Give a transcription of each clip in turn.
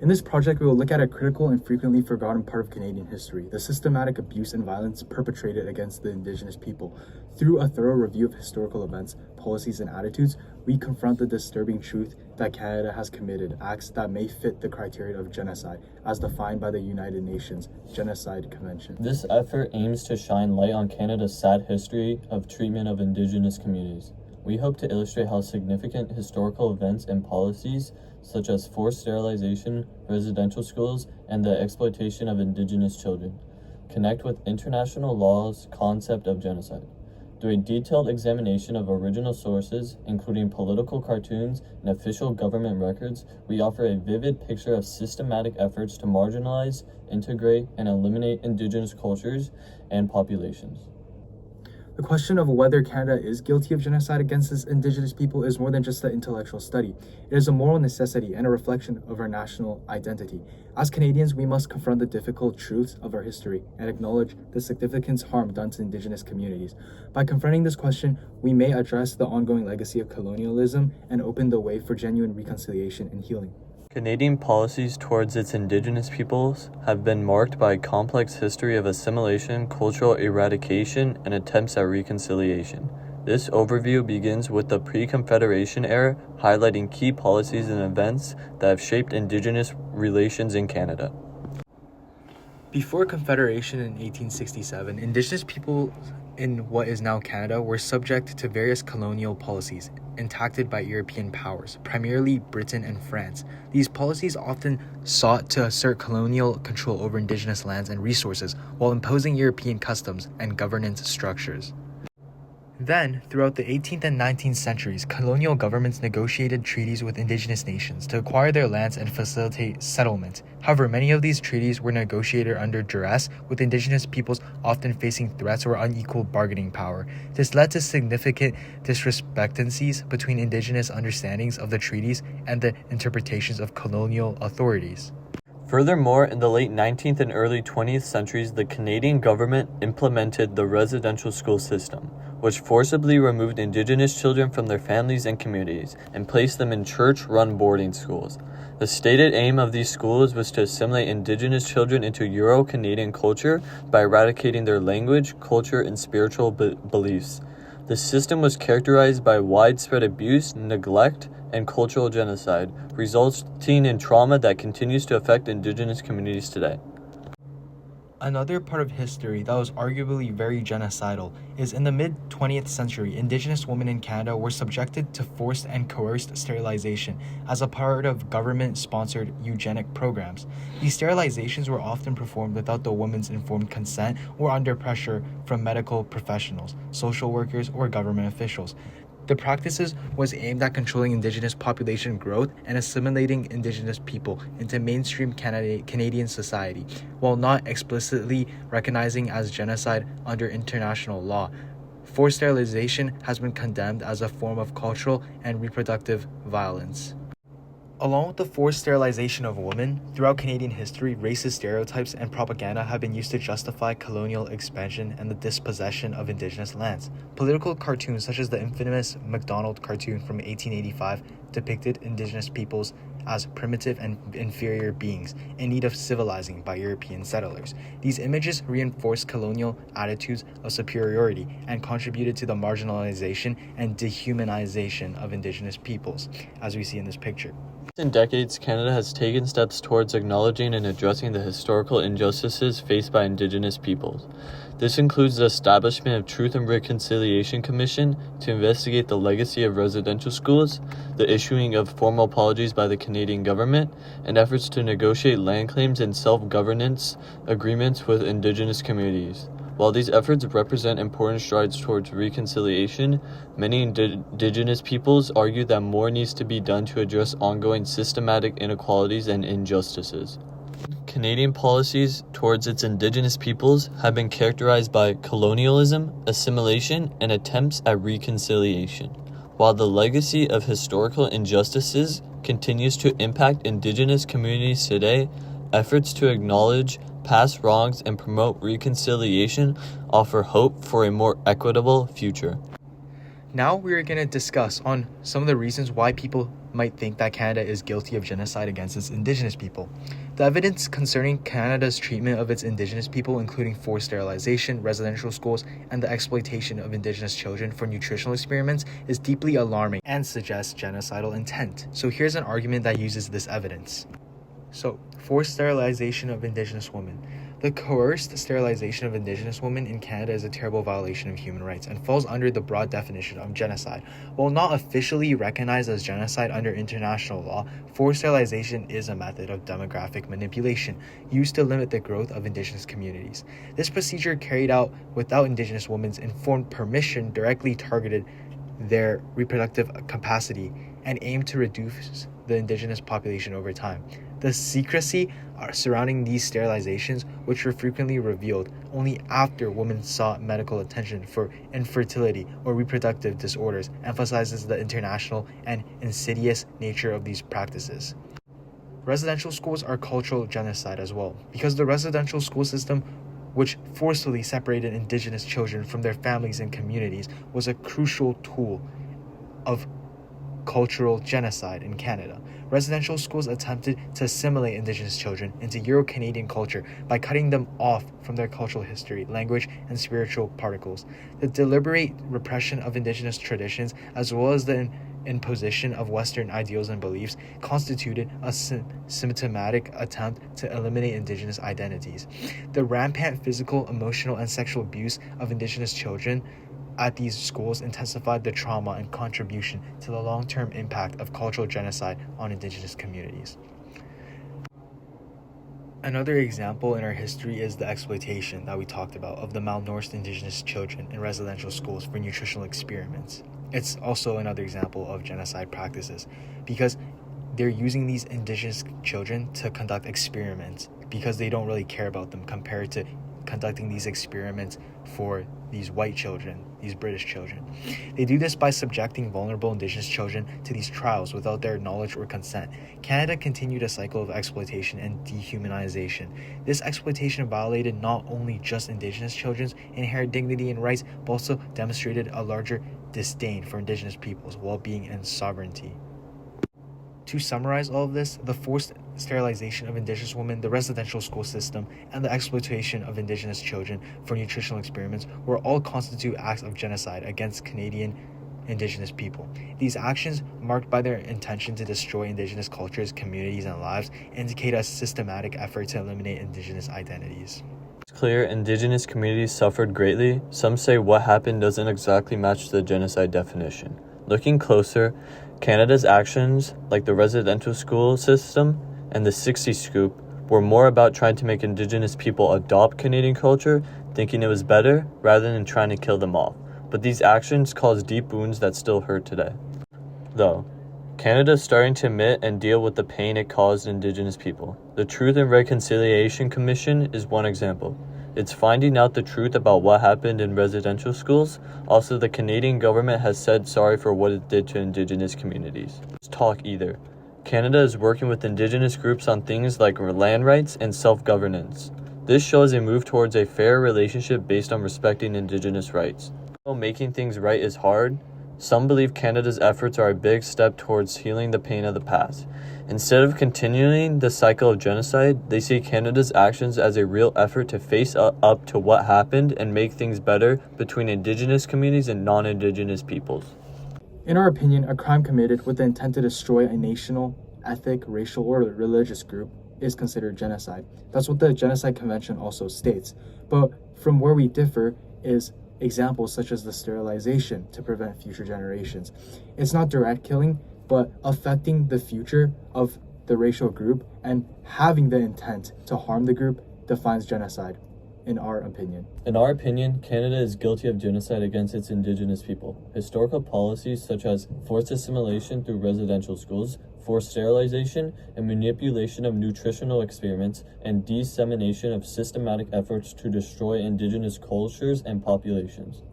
In this project, we will look at a critical and frequently forgotten part of Canadian history, the systematic abuse and violence perpetrated against the Indigenous people. Through a thorough review of historical events, policies, and attitudes, we confront the disturbing truth that Canada has committed acts that may fit the criteria of genocide, as defined by the United Nations Genocide Convention. This effort aims to shine light on Canada's sad history of treatment of Indigenous communities. We hope to illustrate how significant historical events and policies, such as forced sterilization, residential schools, and the exploitation of Indigenous children, connect with international law's concept of genocide. Through a detailed examination of original sources, including political cartoons and official government records, we offer a vivid picture of systematic efforts to marginalize, integrate, and eliminate Indigenous cultures and populations. The question of whether Canada is guilty of genocide against its Indigenous people is more than just an intellectual study. It is a moral necessity and a reflection of our national identity. As Canadians, we must confront the difficult truths of our history and acknowledge the significant harm done to Indigenous communities. By confronting this question, we may address the ongoing legacy of colonialism and open the way for genuine reconciliation and healing. Canadian policies towards its Indigenous peoples have been marked by a complex history of assimilation, cultural eradication, and attempts at reconciliation. This overview begins with the pre-Confederation era, highlighting key policies and events that have shaped Indigenous relations in Canada. Before Confederation in 1867, Indigenous people in what is now Canada were subject to various colonial policies enacted by European powers, primarily Britain and France. These policies often sought to assert colonial control over Indigenous lands and resources while imposing European customs and governance structures. Then, throughout the 18th and 19th centuries, colonial governments negotiated treaties with Indigenous nations to acquire their lands and facilitate settlement. However, many of these treaties were negotiated under duress, with Indigenous peoples often facing threats or unequal bargaining power. This led to significant discrepancies between Indigenous understandings of the treaties and the interpretations of colonial authorities. Furthermore, in the late 19th and early 20th centuries, the Canadian government implemented the residential school system, which forcibly removed Indigenous children from their families and communities and placed them in church-run boarding schools. The stated aim of these schools was to assimilate Indigenous children into Euro-Canadian culture by eradicating their language, culture, and spiritual beliefs. The system was characterized by widespread abuse, neglect, and cultural genocide, resulting in trauma that continues to affect Indigenous communities today. Another part of history that was arguably very genocidal is in the mid-20th century, Indigenous women in Canada were subjected to forced and coerced sterilization as a part of government-sponsored eugenic programs. These sterilizations were often performed without the woman's informed consent or under pressure from medical professionals, social workers, or government officials. The practices was aimed at controlling Indigenous population growth and assimilating Indigenous people into mainstream Canadian society, while not explicitly recognizing as genocide under international law. Forced sterilization has been condemned as a form of cultural and reproductive violence. Along with the forced sterilization of women, throughout Canadian history, racist stereotypes and propaganda have been used to justify colonial expansion and the dispossession of Indigenous lands. Political cartoons such as the infamous MacDonald cartoon from 1885 depicted Indigenous peoples as primitive and inferior beings in need of civilizing by European settlers. These images reinforced colonial attitudes of superiority and contributed to the marginalization and dehumanization of Indigenous peoples, as we see in this picture. In decades, Canada has taken steps towards acknowledging and addressing the historical injustices faced by Indigenous peoples. This includes the establishment of Truth and Reconciliation Commission to investigate the legacy of residential schools, the issuing of formal apologies by the Canadian government, and efforts to negotiate land claims and self-governance agreements with Indigenous communities. While these efforts represent important strides towards reconciliation, many Indigenous peoples argue that more needs to be done to address ongoing systematic inequalities and injustices. Canadian policies towards its Indigenous peoples have been characterized by colonialism, assimilation, and attempts at reconciliation. While the legacy of historical injustices continues to impact Indigenous communities today, efforts to acknowledge past wrongs and promote reconciliation offer hope for a more equitable future. Now we are going to discuss on some of the reasons why people might think that Canada is guilty of genocide against its Indigenous people. The evidence concerning Canada's treatment of its Indigenous people, including forced sterilization, residential schools, and the exploitation of Indigenous children for nutritional experiments, is deeply alarming and suggests genocidal intent. So here's an argument that uses this evidence. So, forced sterilization of Indigenous women. The coerced sterilization of Indigenous women in Canada is a terrible violation of human rights and falls under the broad definition of genocide. While not officially recognized as genocide under international law, forced sterilization is a method of demographic manipulation used to limit the growth of Indigenous communities. This procedure, carried out without Indigenous women's informed permission, directly targeted their reproductive capacity and aimed to reduce the Indigenous population over time. The secrecy surrounding these sterilizations, which were frequently revealed only after women sought medical attention for infertility or reproductive disorders, emphasizes the international and insidious nature of these practices. Residential schools are cultural genocide as well, because the residential school system, which forcefully separated Indigenous children from their families and communities, was a crucial tool of cultural genocide in Canada. Residential schools attempted to assimilate Indigenous children into Euro-Canadian culture by cutting them off from their cultural history, language, and spiritual particles. The deliberate repression of Indigenous traditions, as well as the imposition of Western ideals and beliefs, constituted a symptomatic attempt to eliminate Indigenous identities. The rampant physical, emotional, and sexual abuse of Indigenous children at these schools intensified the trauma and contribution to the long-term impact of cultural genocide on Indigenous communities. Another example in our history is the exploitation that we talked about of the malnourished Indigenous children in residential schools for nutritional experiments. It's also another example of genocide practices because they're using these Indigenous children to conduct experiments because they don't really care about them compared to conducting these experiments for these white children, these British children. They do this by subjecting vulnerable Indigenous children to these trials without their knowledge or consent. Canada continued a cycle of exploitation and dehumanization. This exploitation violated not only just Indigenous children's inherent dignity and rights, but also demonstrated a larger disdain for Indigenous peoples' well-being and sovereignty. To summarize all of this, the forced sterilization of Indigenous women, the residential school system, and the exploitation of Indigenous children for nutritional experiments were all constitute acts of genocide against Canadian Indigenous people. These actions, marked by their intention to destroy Indigenous cultures, communities, and lives, indicate a systematic effort to eliminate Indigenous identities. It's clear Indigenous communities suffered greatly. Some say what happened doesn't exactly match the genocide definition. Looking closer, Canada's actions, like the residential school system and the 60 Scoop, were more about trying to make Indigenous people adopt Canadian culture, thinking it was better, rather than trying to kill them off. But these actions caused deep wounds that still hurt today. Though, Canada is starting to admit and deal with the pain it caused Indigenous people. The Truth and Reconciliation Commission is one example. It's finding out the truth about what happened in residential schools. Also, the Canadian government has said sorry for what it did to Indigenous communities. Let's talk either. Canada is working with Indigenous groups on things like land rights and self-governance. This shows a move towards a fair relationship based on respecting Indigenous rights. Though making things right is hard, some believe Canada's efforts are a big step towards healing the pain of the past. Instead of continuing the cycle of genocide, they see Canada's actions as a real effort to face up to what happened and make things better between Indigenous communities and non-Indigenous peoples. In our opinion, a crime committed with the intent to destroy a national, ethnic, racial, or religious group is considered genocide. That's what the Genocide Convention also states. But from where we differ is examples such as the sterilization to prevent future generations. It's not direct killing, but affecting the future of the racial group and having the intent to harm the group defines genocide, in our opinion. In our opinion, Canada is guilty of genocide against its Indigenous people. Historical policies such as forced assimilation through residential schools, forced sterilization, and manipulation of nutritional experiments, and dissemination of systematic efforts to destroy Indigenous cultures and populations.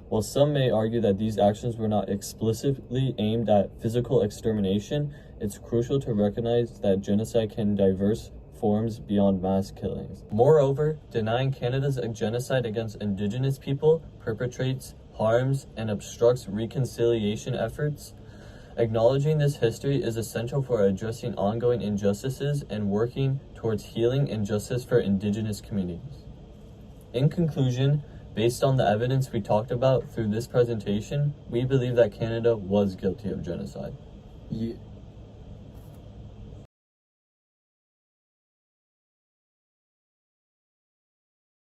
While some may argue that these actions were not explicitly aimed at physical extermination, it's crucial to recognize that genocide can diverse forms beyond mass killings. Moreover, denying Canada's genocide against Indigenous people perpetrates, harms, and obstructs reconciliation efforts Acknowledging this history is essential for addressing ongoing injustices and working towards healing and justice for Indigenous communities. In conclusion, based on the evidence we talked about through this presentation, we believe that Canada was guilty of genocide.